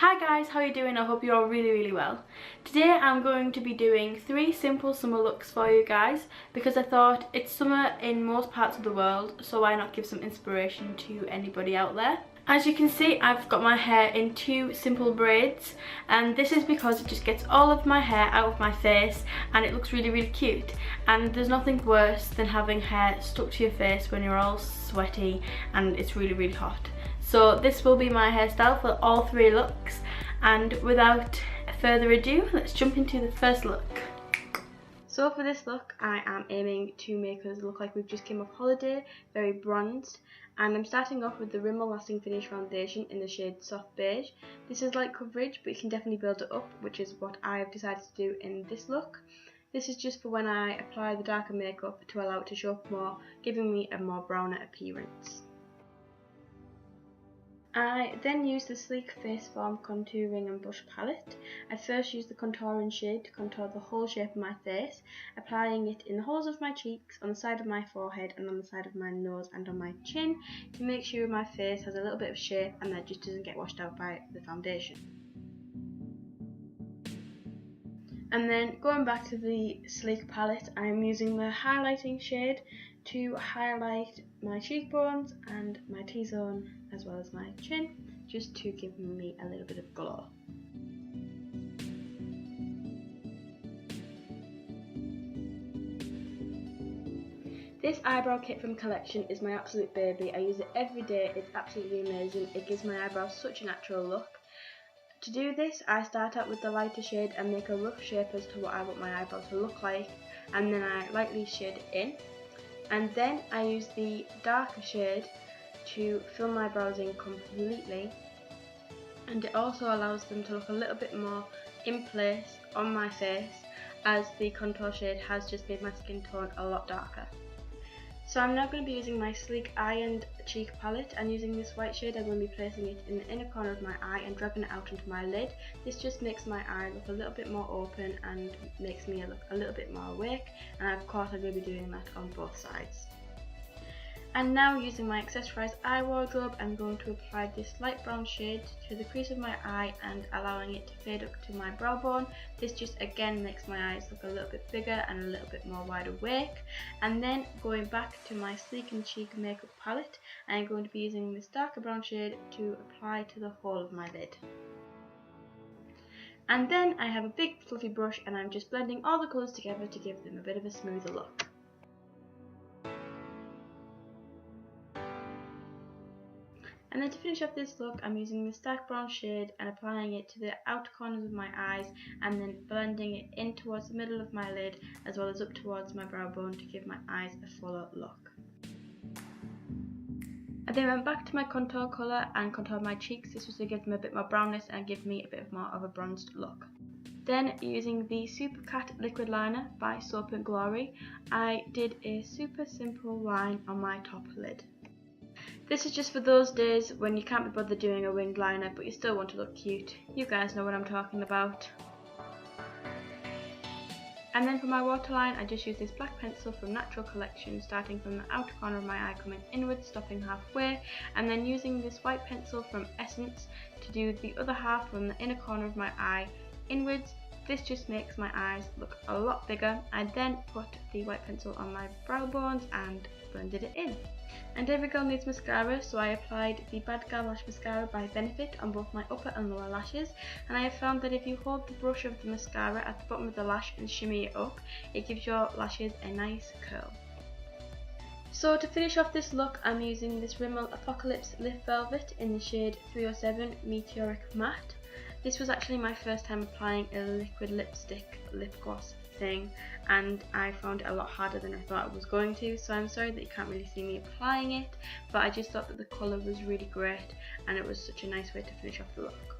Hi guys, how are you doing? I hope you're all really well. Today I'm going to be doing 3 simple summer looks for you guys because I thought it's summer in most parts of the world, so why not give some inspiration to anybody out there. As you can see, I've got my hair in 2 simple braids, and this is because it just gets all of my hair out of my face and it looks really cute. And there's nothing worse than having hair stuck to your face when you're all sweaty and it's really hot. So this will be my hairstyle for all 3 looks, and without further ado, let's jump into the first look. So for this look, I am aiming to make us look like we've just came off holiday, very bronzed, and I'm starting off with the Rimmel Lasting Finish Foundation in the shade Soft Beige. This is light coverage, but you can definitely build it up, which is what I have decided to do in this look. This is just for when I apply the darker makeup to allow it to show up more, giving me a more browner appearance. I then use the Sleek Face Form Contouring and Brush Palette. I first use the contouring shade to contour the whole shape of my face, applying it in the holes of my cheeks, on the side of my forehead and on the side of my nose and on my chin to make sure my face has a little bit of shape and that just doesn't get washed out by the foundation. And then going back to the Sleek palette, I'm using the highlighting shade to highlight my cheekbones and my T-zone as well as my chin, just to give me a little bit of glow. This eyebrow kit from Collection is my absolute baby. I use it every day, it's absolutely amazing. It gives my eyebrows such a natural look. To do this, I start out with the lighter shade and make a rough shape as to what I want my eyebrow to look like, and then I lightly shade it in. And then I use the darker shade to fill my brows in completely, and it also allows them to look a little bit more in place on my face, as the contour shade has just made my skin tone a lot darker. So I'm now going to be using my Sleek Eye and Cheek palette, and using this white shade I'm going to be placing it in the inner corner of my eye and dragging it out into my lid. This just makes my eye look a little bit more open and makes me look a little bit more awake, and of course I'm going to be doing that on both sides. And now, using my accessorised eye wardrobe, I'm going to apply this light brown shade to the crease of my eye and allowing it to fade up to my brow bone. This just again makes my eyes look a little bit bigger and a little bit more wide awake. And then going back to my Sleek and Cheek makeup palette, I'm going to be using this darker brown shade to apply to the whole of my lid. And then I have a big fluffy brush and I'm just blending all the colours together to give them a bit of a smoother look. And then to finish off this look, I'm using this dark brown shade and applying it to the outer corners of my eyes, and then blending it in towards the middle of my lid as well as up towards my brow bone to give my eyes a fuller look. I then went back to my contour colour and contoured my cheeks. This was to give them a bit more brownness and give me a bit more of a bronzed look. Then, using the Super Cat liquid liner by Soap and Glory, I did a super simple line on my top lid. This is just for those days when you can't be bothered doing a winged liner but you still want to look cute. You guys know what I'm talking about. And then for my waterline, I just used this black pencil from Natural Collection, starting from the outer corner of my eye, coming inwards, stopping halfway, and then using this white pencil from Essence to do the other half from the inner corner of my eye inwards. This just makes my eyes look a lot bigger. I then put the white pencil on my brow bones and blended it in. And every girl needs mascara, so I applied the Bad Girl Lash Mascara by Benefit on both my upper and lower lashes, and I have found that if you hold the brush of the mascara at the bottom of the lash and shimmy it up, it gives your lashes a nice curl. So to finish off this look, I'm using this Rimmel Apocalypse Lip Velvet in the shade 307 Meteoric Matte. This was actually my first time applying a liquid lipstick lip gloss thing, and I found it a lot harder than I thought it was going to, so I'm sorry that you can't really see me applying it, but I just thought that the colour was really great and it was such a nice way to finish off the look.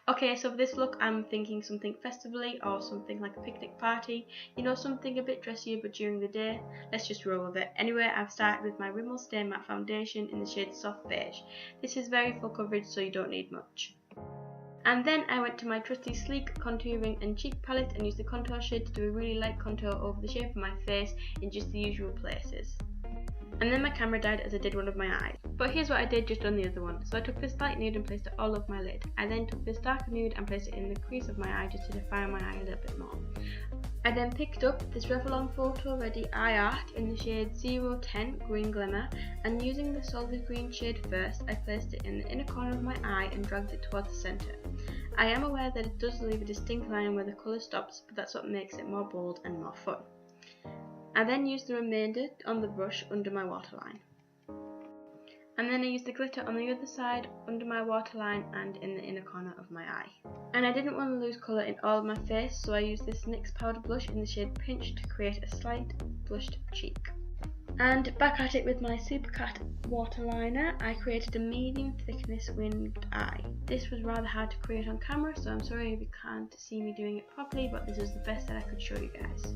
Okay, so for this look I'm thinking something festively or something like a picnic party, you know, something a bit dressier but during the day. Let's just roll with it. Anyway, I've started with my Rimmel Stay Matte Foundation in the shade Soft Beige. This is very full coverage, so you don't need much. And then I went to my trusty Sleek Contouring and Cheek palette and used the contour shade to do a really light contour over the shape of my face in just the usual places. And then my camera died as I did one of my eyes. But here's what I did just on the other one. So I took this light nude and placed it all over my lid. I then took this dark nude and placed it in the crease of my eye just to define my eye a little bit more. I then picked up this Revlon Photo Ready Eye Art in the shade 010 Green Glimmer, and using the solid green shade first, I placed it in the inner corner of my eye and dragged it towards the centre. I am aware that it does leave a distinct line where the colour stops, but that's what makes it more bold and more fun. I then used the remainder on the brush under my waterline. And then I used the glitter on the other side, under my waterline and in the inner corner of my eye. And I didn't want to lose colour in all of my face, so I used this NYX powder blush in the shade Pinch to create a slight blushed cheek. And back at it with my Supercat waterliner, I created a medium thickness winged eye. This was rather hard to create on camera, so I'm sorry if you can't see me doing it properly, but this is the best that I could show you guys.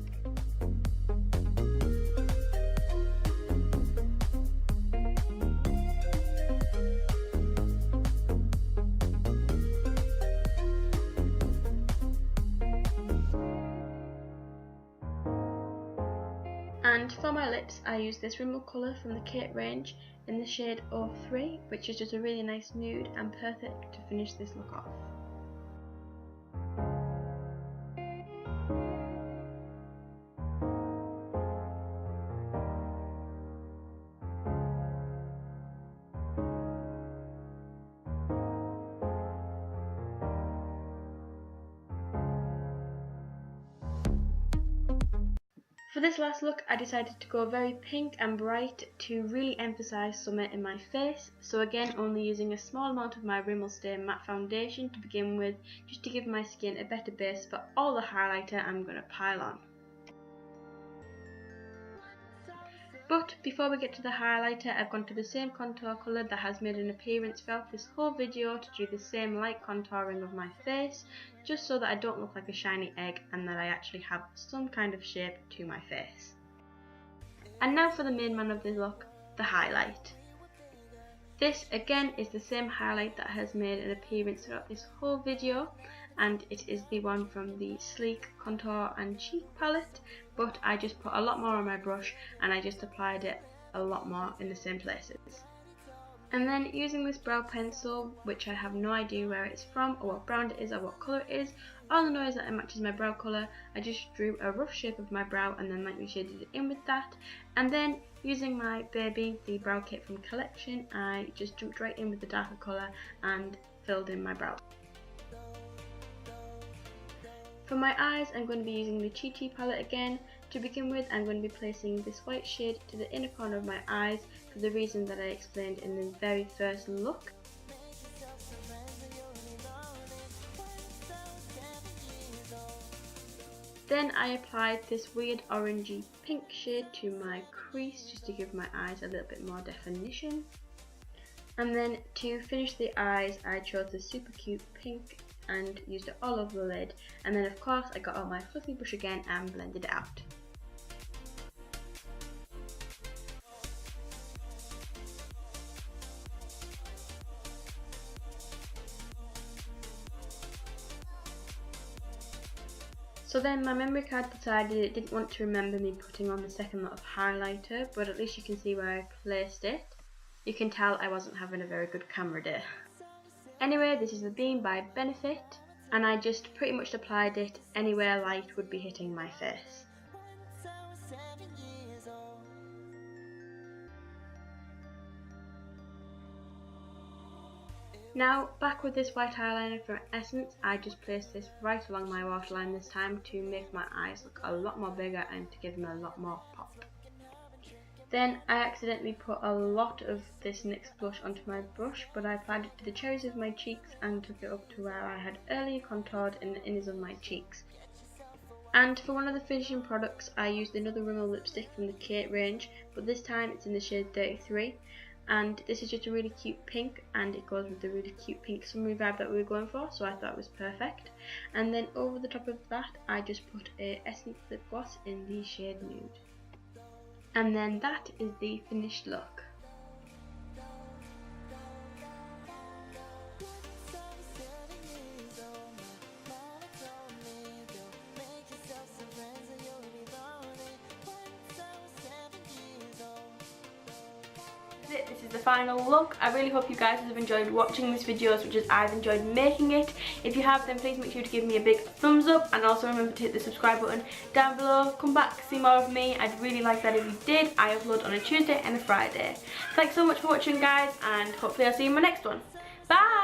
And for my lips, I used this Rimmel colour from the Kate range in the shade 03, which is just a really nice nude and perfect to finish this look off. For this last look, I decided to go very pink and bright to really emphasise summer in my face, so again only using a small amount of my Rimmel Stay Matte Foundation to begin with, just to give my skin a better base for all the highlighter I'm going to pile on. But before we get to the highlighter, I've gone to the same contour colour that has made an appearance throughout this whole video to do the same light contouring of my face, just so that I don't look like a shiny egg and that I actually have some kind of shape to my face. And now for the main man of the look, the highlight. This again is the same highlight that has made an appearance throughout this whole video, and it is the one from the Sleek Contour and Cheek palette, but I just put a lot more on my brush and I just applied it a lot more in the same places. And then using this brow pencil, which I have no idea where it's from or what brand it is or what colour it is, all I know is that it matches my brow colour. I just drew a rough shape of my brow and then lightly shaded it in with that. And then using my Baby, the brow kit from Collection, I just jumped right in with the darker colour and filled in my brow. For my eyes, I'm going to be using the Chi Chi palette again. To begin with, I'm going to be placing this white shade to the inner corner of my eyes for the reason that I explained in the very first look. Then I applied this weird orangey pink shade to my crease just to give my eyes a little bit more definition. And then to finish the eyes, I chose the super cute pink and used it all over the lid. And then of course I got out my fluffy brush again and blended it out. So then my memory card decided it didn't want to remember me putting on the second lot of highlighter, but at least you can see where I placed it. You can tell I wasn't having a very good camera day. Anyway, this is the Beam by Benefit, and I just pretty much applied it anywhere light would be hitting my face. Now, back with this white eyeliner from Essence, I just placed this right along my waterline this time to make my eyes look a lot more bigger and to give them a lot more pop. Then I accidentally put a lot of this NYX blush onto my brush, but I applied it to the cherries of my cheeks and took it up to where I had earlier contoured in the inners of my cheeks. And for one of the finishing products, I used another Rimmel lipstick from the Kate range, but this time it's in the shade 33. and this is just a really cute pink, and it goes with the really cute pink summery vibe that we were going for, so I thought it was perfect. And then over the top of that I just put a Essence lip gloss in the shade Nude, and then that is the finished look. This is the final look. I really hope you guys have enjoyed watching this video as much as I've enjoyed making it. If you have, then please make sure to give me a big thumbs up, and also remember to hit the subscribe button down below. Come back, see more of me. I'd really like that if you did. I upload on a Tuesday and a Friday. Thanks so much for watching, guys, and hopefully I'll see you in my next one. Bye!